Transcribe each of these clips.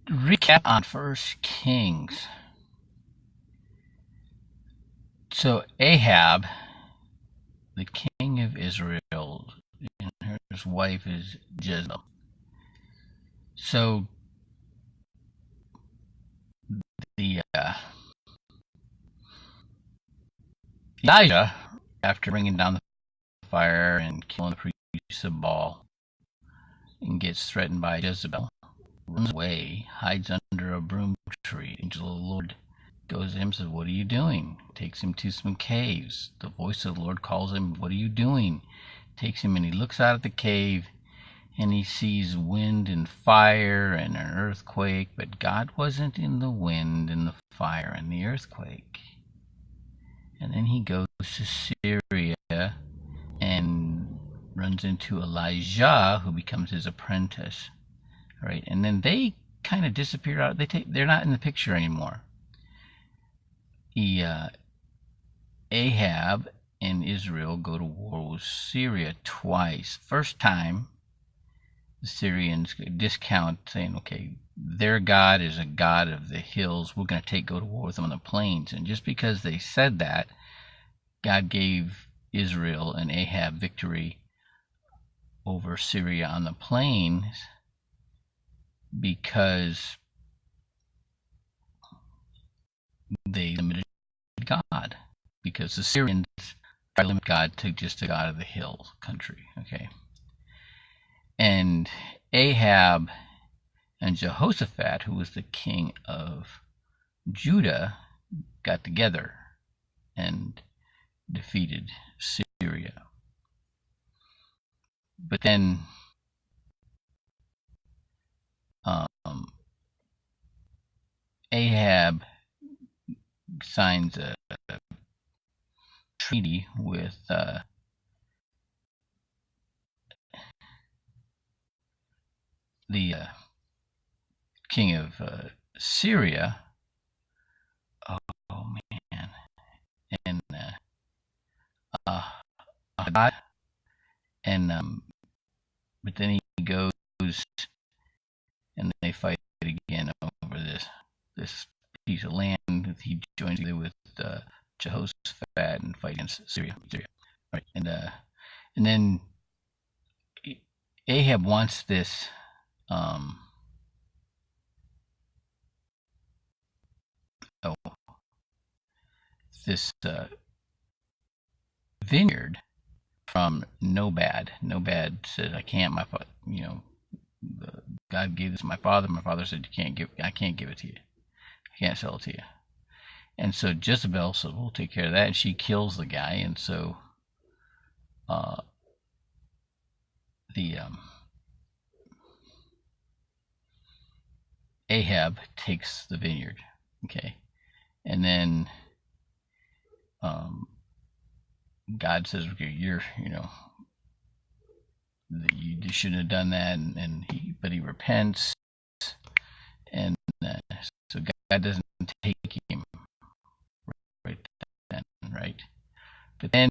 recap on First Kings. So Ahab, the king of Israel, and his wife is Jezebel. So the Elijah, after bringing down the fire and killing the priests of Baal, and gets threatened by Jezebel, runs away, hides under a broom tree. The angel of the Lord goes to him and says, "What are you doing?" Takes him to some caves. The voice of the Lord calls him, "What are you doing?" Takes him and he looks out at the cave and he sees wind and fire and an earthquake, but God wasn't in the wind and the fire and the earthquake. And then he goes to Syria and runs into Elijah, who becomes his apprentice. Right, and then they kind of disappear out. They're not in the picture anymore. Ahab and Israel go to war with Syria twice. First time, the Syrians discount, saying, okay, their God is a God of the hills. We're going to go to war with them on the plains. And just because they said that, God gave Israel and Ahab victory over Syria on the plains because they limited God. Because the Syrians try to limit God to just a God of the hill country. Okay. And Ahab and Jehoshaphat, who was the king of Judah, got together and defeated Syria. But then Ahab signs a treaty with the king of Syria. Oh man, and and but then he goes and they fight again over this piece of land. He joins with Jehoshaphat and fight against Syria. Right, and then Ahab wants this this vineyard from Nobad. Nobad said, "I can't. God gave this to my father. My father said, I can't give it to you. I can't sell it to you." And so Jezebel said, "We'll take care of that." And she kills the guy. And so the Ahab takes the vineyard. Okay, and then God says, "Okay, you shouldn't have done that," but he repents, and so God doesn't take him right then, right? But then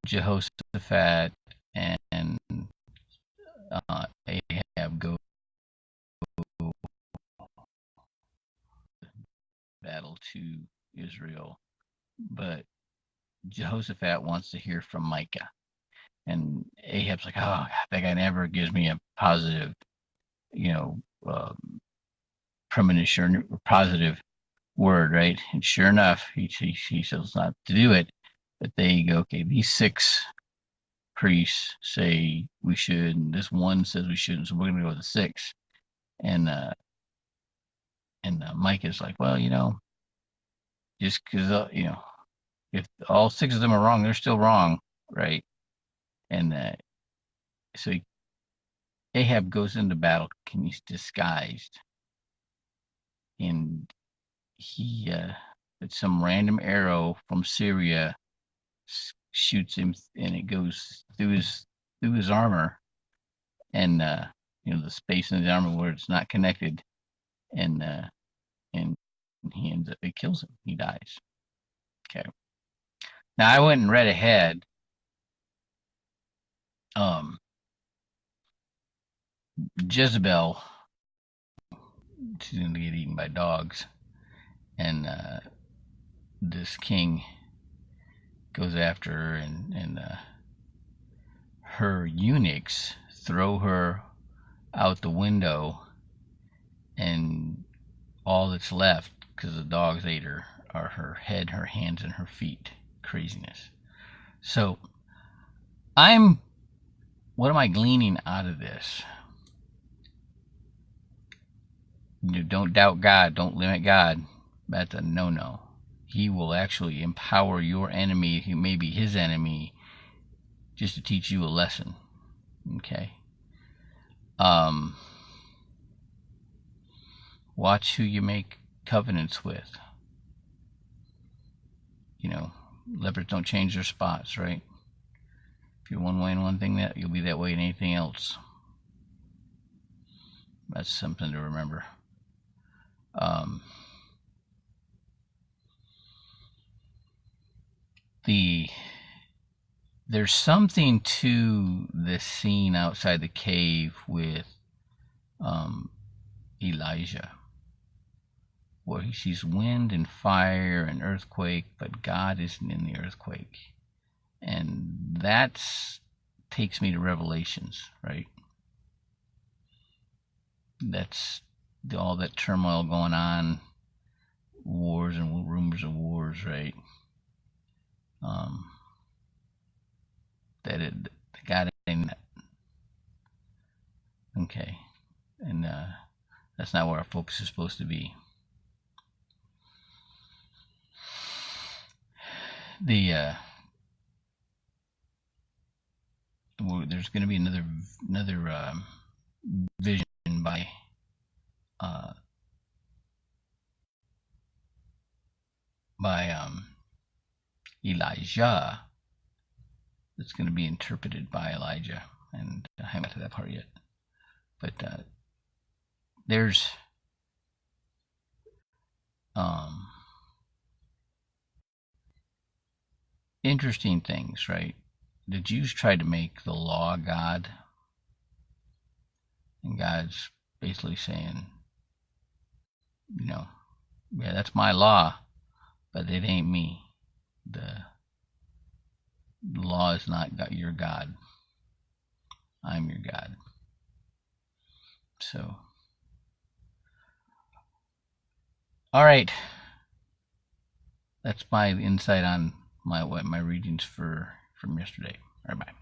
Jehoshaphat and Ahab go battle to Israel, but Jehoshaphat wants to hear from Micah. And Ahab's like, "Oh, God, that guy never gives me a positive, premonition or positive word," right? And sure enough, he says not to do it. But they go, "Okay, these 6 priests say we should, and this one says we shouldn't, so we're going to go with the 6." And Mike is like, "Well, just because if all 6 of them are wrong, they're still wrong, right?" And so Ahab goes into battle, and he's disguised, and he it's some random arrow from Syria shoots him, and it goes through his armor, and the space in his armor where it's not connected, and he ends up, it kills him. He dies. Okay. Now I went and read ahead. Jezebel, she's going to get eaten by dogs, and this king goes after her, and her eunuchs throw her out the window, and all that's left, because the dogs ate her, are her head, her hands, and her feet. Craziness. So, what am I gleaning out of this? Don't doubt God. Don't limit God. That's a no-no. He will actually empower your enemy, who may be his enemy, just to teach you a lesson. Okay? Watch who you make covenants with. Leopards don't change their spots, right? If you're one way in one thing, you'll be that way in anything else. That's something to remember. There's something to the scene outside the cave with Elijah, where he sees wind and fire and earthquake, but God isn't in the earthquake. And that takes me to Revelations, right? That's all that turmoil going on, wars and rumors of wars, right? That God in that. Okay, and that's not where our focus is supposed to be. There's going to be another vision by Elijah that's going to be interpreted by Elijah, and I haven't got to that part yet. But there's interesting things, right? The Jews tried to make the law God, and God's basically saying, yeah, that's my law, but it ain't me. The law is not your God. I'm your God. So, all right, that's my insight on my readings from yesterday. All right, bye.